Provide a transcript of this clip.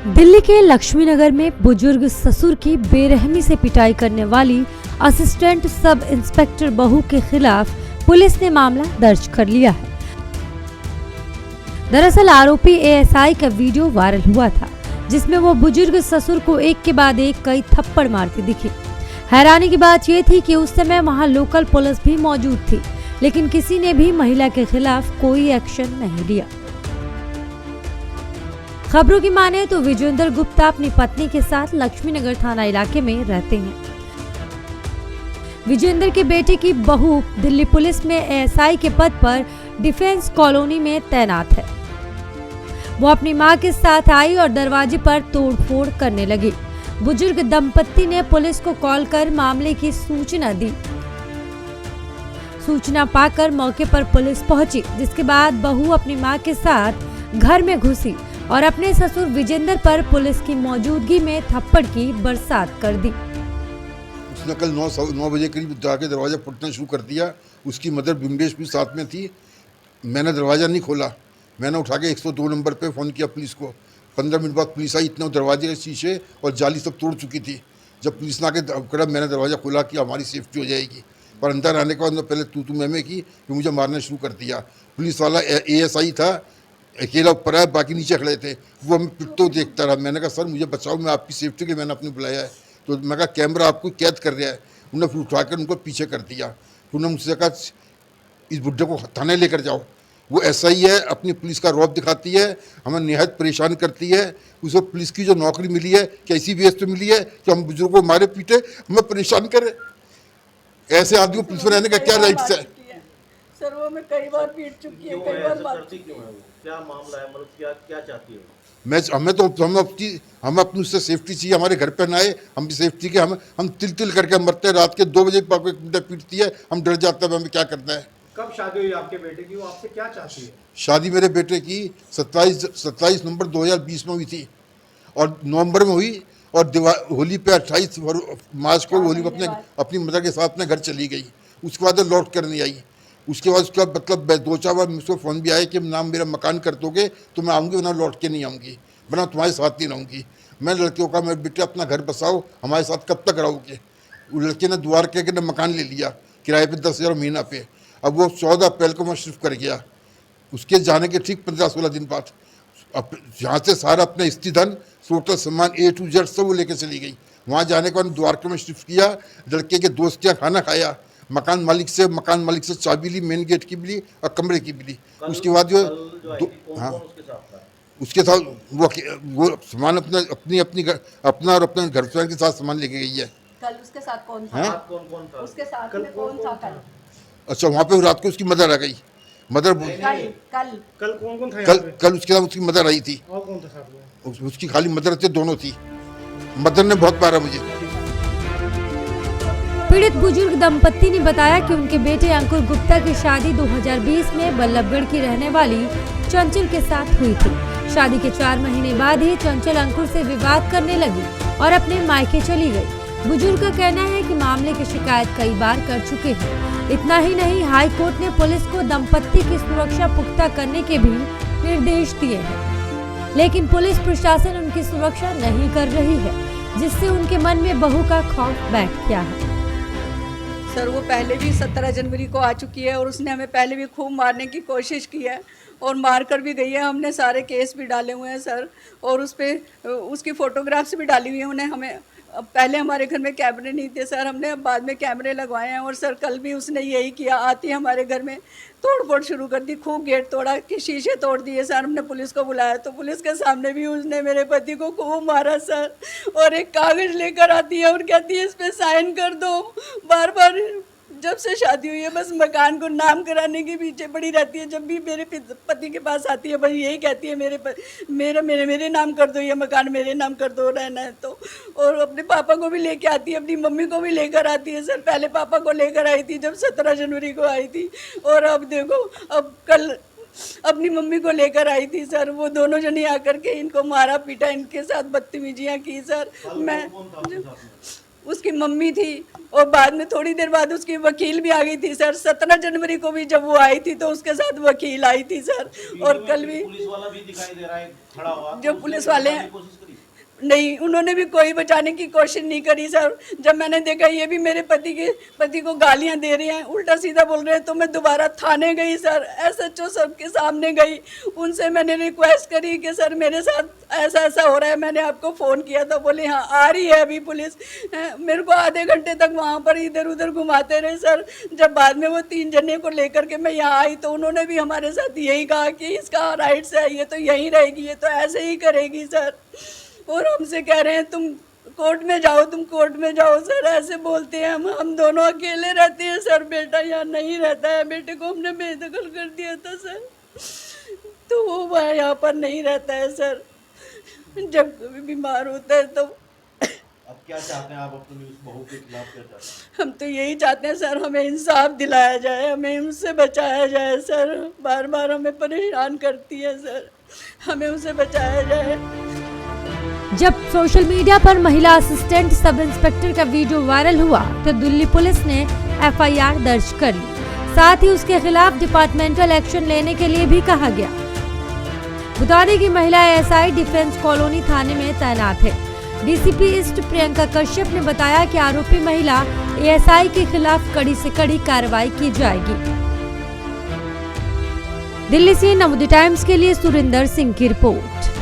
दिल्ली के लक्ष्मीनगर में बुजुर्ग ससुर की बेरहमी से पिटाई करने वाली असिस्टेंट सब इंस्पेक्टर बहू के खिलाफ पुलिस ने मामला दर्ज कर लिया है। दरअसल आरोपी एएसआई का वीडियो वायरल हुआ था, जिसमें वो बुजुर्ग ससुर को एक के बाद एक कई थप्पड़ मारती दिखी। हैरानी की बात ये थी कि उस समय वहां लोकल पुलिस भी मौजूद थी, लेकिन किसी ने भी महिला के खिलाफ कोई एक्शन नहीं लिया। खबरों की माने तो विजेंद्र गुप्ता अपनी पत्नी के साथ लक्ष्मीनगर थाना इलाके में रहते हैं। विजेंद्र के बेटे की बहू दिल्ली पुलिस में एएसआई के पद पर डिफेंस कॉलोनी में तैनात है। वो अपनी मां के साथ आई और दरवाजे पर तोड़फोड़ करने लगी। बुजुर्ग दंपत्ति ने पुलिस को कॉल कर मामले की सूचना दी। सूचना पाकर मौके पर पुलिस पहुंची, जिसके बाद बहू अपनी मां के साथ घर में घुसी और अपने ससुर विजेंद्र पर पुलिस की मौजूदगी में थप्पड़ की बरसात कर दी। उसने कल 9 बजे करीब जाके दरवाज़ा फटना शुरू कर दिया। उसकी मदर बिमलेश भी साथ में थी। मैंने दरवाज़ा नहीं खोला, मैंने उठा के 102 नंबर पे फ़ोन किया पुलिस को। 15 मिनट बाद पुलिस आई। इतने दरवाजे के शीशे और जाली सब तोड़ चुकी थी। जब पुलिस ने आके करा, मैंने दरवाज़ा खोला कि हमारी सेफ्टी हो जाएगी, पर अंदर आने के बाद पहले तू मैं की कि मुझे मारना शुरू कर दिया। पुलिस वाला एएसआई था, अकेला ऊपर आया, बाकी नीचे खड़े थे। वो हमें पिटतो देखता रहा। मैंने कहा सर मुझे बचाओ, मैं आपकी सेफ्टी के मैंने अपने बुलाया है। तो मैं कहा कैमरा आपको कैद कर रहा है। उन्होंने फिर उठाकर उनको पीछे कर दिया। फिर उन्होंने मुझसे कहा इस बुड्ढे को थाने लेकर जाओ। वो ऐसा ही है, अपनी पुलिस का रौब दिखाती है, हमें निहायत परेशान करती है। उसको पुलिस की जो नौकरी मिली है कैसी बेस पे मिली है कि हम बुजुर्गों को मारे पीटे हमें परेशान करें। ऐसे आदमी को पुलिस में रहने का क्या राइट्स है? सर वो मैं कई बार पीट चुकी है, कई बार मारती क्यों है? क्या मामला है, मतलब क्या चाहती हो? हम अपनी उससे सेफ्टी चाहिए। हमारे घर पे ना आए, हम भी सेफ्टी के हम तिल करके मरते हैं। रात के 2 बजे पीटती है, हम डर जाते हैं हमें क्या करना है। कब शादी हुई आपके बेटे की? वो आपसे क्या चाहती है? शादी मेरे बेटे की 27 नवंबर 2020 में हुई थी और नवंबर में हुई, और होली पे 28 मार्च को होली में अपनी मदर के साथ अपने घर चली गई। उसके बाद लौट कर नहीं आई। उसके बाद उसका मतलब 2-4 बार मुझको फ़ोन भी आया कि नाम मेरा मकान कर दोगे तो मैं आऊँगी, वरना लौट के नहीं आऊँगी, वरना तुम्हारे साथ नहीं रहूँगी। मैं लड़कियों का मेरे बेटे अपना घर बसाओ, हमारे साथ कब तक रहोगे? लड़के ने दुआर के मकान ले लिया किराए पे 10,000 महीना पे। अब वो 14 अप्रैल को मैं शिफ्ट कर गया। उसके जाने के ठीक 15-16 दिन बाद यहाँ से सारा अपना स्थिति धन टोटल सामान A to Z सब वो लेके चली गई। वहाँ जाने के बाद द्वारका में शिफ्ट किया। लड़के के दोस्त के यहाँ खाना खाया। मकान मालिक से चाबी ली, मेन गेट की भी ली और कमरे की भी ली। उसके बाद हाँ उसके साथ वो सामान अपना और अपने घर के साथ सामान लेके गई है। कल उसके साथ कौन था? कौन था उसके साथ में कौन था कल? अच्छा, वहाँ पे रात को उसकी मदर आ गई। मदर कल कौन था? कल उसके साथ उसकी मदर आई थी। और कौन था साथ में? उसकी खाली मदर थे, दोनों थी। मदर ने बहुत मारा मुझे। पीड़ित बुजुर्ग दंपत्ति ने बताया कि उनके बेटे अंकुर गुप्ता की शादी 2020 में बल्लभगढ़ की रहने वाली चंचल के साथ हुई थी। शादी के 4 महीने बाद ही चंचल अंकुर से विवाद करने लगी और अपने मायके चली गई। बुजुर्ग का कहना है कि मामले की शिकायत कई बार कर चुके हैं। इतना ही नहीं, हाई कोर्ट ने पुलिस को दंपत्ति की सुरक्षा पुख्ता करने के भी निर्देश दिए हैं, लेकिन पुलिस प्रशासन उनकी सुरक्षा नहीं कर रही है, जिससे उनके मन में बहू का खौफ बैठ गया है। सर वो पहले भी 17 जनवरी को आ चुकी है और उसने हमें पहले भी खूब मारने की कोशिश की है और मार कर भी गई है। हमने सारे केस भी डाले हुए हैं सर, और उस पर उसकी फ़ोटोग्राफ्स भी डाली हुई हैं। उन्हें हमें पहले हमारे घर में कैमरे नहीं थे सर, हमने अब बाद में कैमरे लगवाए हैं। और सर कल भी उसने यही किया, आती हमारे घर में तोड़-फोड़ शुरू कर दी, खूब गेट तोड़ा कि शीशे तोड़ दिए सर। हमने पुलिस को बुलाया तो पुलिस के सामने भी उसने मेरे पति को खूब मारा सर। और एक कागज़ लेकर आती है और कहती है इस पर साइन कर दो। बार बार जब से शादी हुई है बस मकान को नाम कराने के पीछे पड़ी रहती है। जब भी मेरे पति के पास आती है बस यही कहती है मेरे नाम कर दो, ये मकान मेरे नाम कर दो, रहना है तो। और अपने पापा को भी लेके आती है, अपनी मम्मी को भी लेकर आती है सर। पहले पापा को लेकर आई थी जब 17 जनवरी को आई थी, और अब देखो अब कल अपनी मम्मी को लेकर आई थी सर। वो दोनों जने आकर के इनको मारा पीटा, इनके साथ बदतमीजियाँ की सर। मैं उसकी मम्मी थी और बाद में थोड़ी देर बाद उसकी वकील भी आ गई थी सर। 17 जनवरी को भी जब वो आई थी तो उसके साथ वकील आई थी सर। और कल भी पुलिस वाला भी दिखाई दे रहा है खड़ा हुआ। जो पुलिस वाले हैं नहीं, उन्होंने भी कोई बचाने की कोशिश नहीं करी सर। जब मैंने देखा ये भी मेरे पति को गालियां दे रहे हैं, उल्टा सीधा बोल रहे हैं, तो मैं दोबारा थाने गई सर, एसएचओ सर के सामने गई। उनसे मैंने रिक्वेस्ट करी कि सर मेरे साथ ऐसा ऐसा हो रहा है, मैंने आपको फ़ोन किया था। बोले हाँ आ रही है अभी पुलिस। मेरे को आधे घंटे तक वहाँ पर इधर उधर घुमाते रहे सर। जब बाद में वो 3 जने को लेकर के मैं यहाँ आई तो उन्होंने भी हमारे साथ यही कहा कि इसका राइट्स है, ये तो यहीं रहेगी, ये तो ऐसे ही करेगी सर। और हमसे कह रहे हैं तुम कोर्ट में जाओ, तुम कोर्ट में जाओ सर, ऐसे बोलते हैं। हम दोनों अकेले रहते हैं सर, बेटा यहाँ नहीं रहता है, बेटे को हमने बेदखल कर दिया था सर, तो वो वह यहाँ पर नहीं रहता है सर। जब कभी बीमार होता है तो अब क्या चाहते हैं आप अपनी उस बहू के खिलाफ, क्या चाहते हैं? हम तो यही चाहते हैं सर, हमें इंसाफ दिलाया जाए, हमें उनसे बचाया जाए सर। बार बार हमें परेशान करती है सर, हमें उनसे बचाया जाए। जब सोशल मीडिया पर महिला असिस्टेंट सब इंस्पेक्टर का वीडियो वायरल हुआ तो दिल्ली पुलिस ने एफआईआर दर्ज कर ली। साथ ही उसके खिलाफ डिपार्टमेंटल एक्शन लेने के लिए भी कहा गया। बता दें कि महिला एएसआई डिफेंस कॉलोनी थाने में तैनात है। डीसीपी ईस्ट प्रियंका कश्यप ने बताया कि आरोपी महिला एएसआई के खिलाफ कड़ी से कड़ी कार्रवाई की जाएगी। दिल्ली से नवोदय टाइम्स के लिए सुरिंदर सिंह की रिपोर्ट।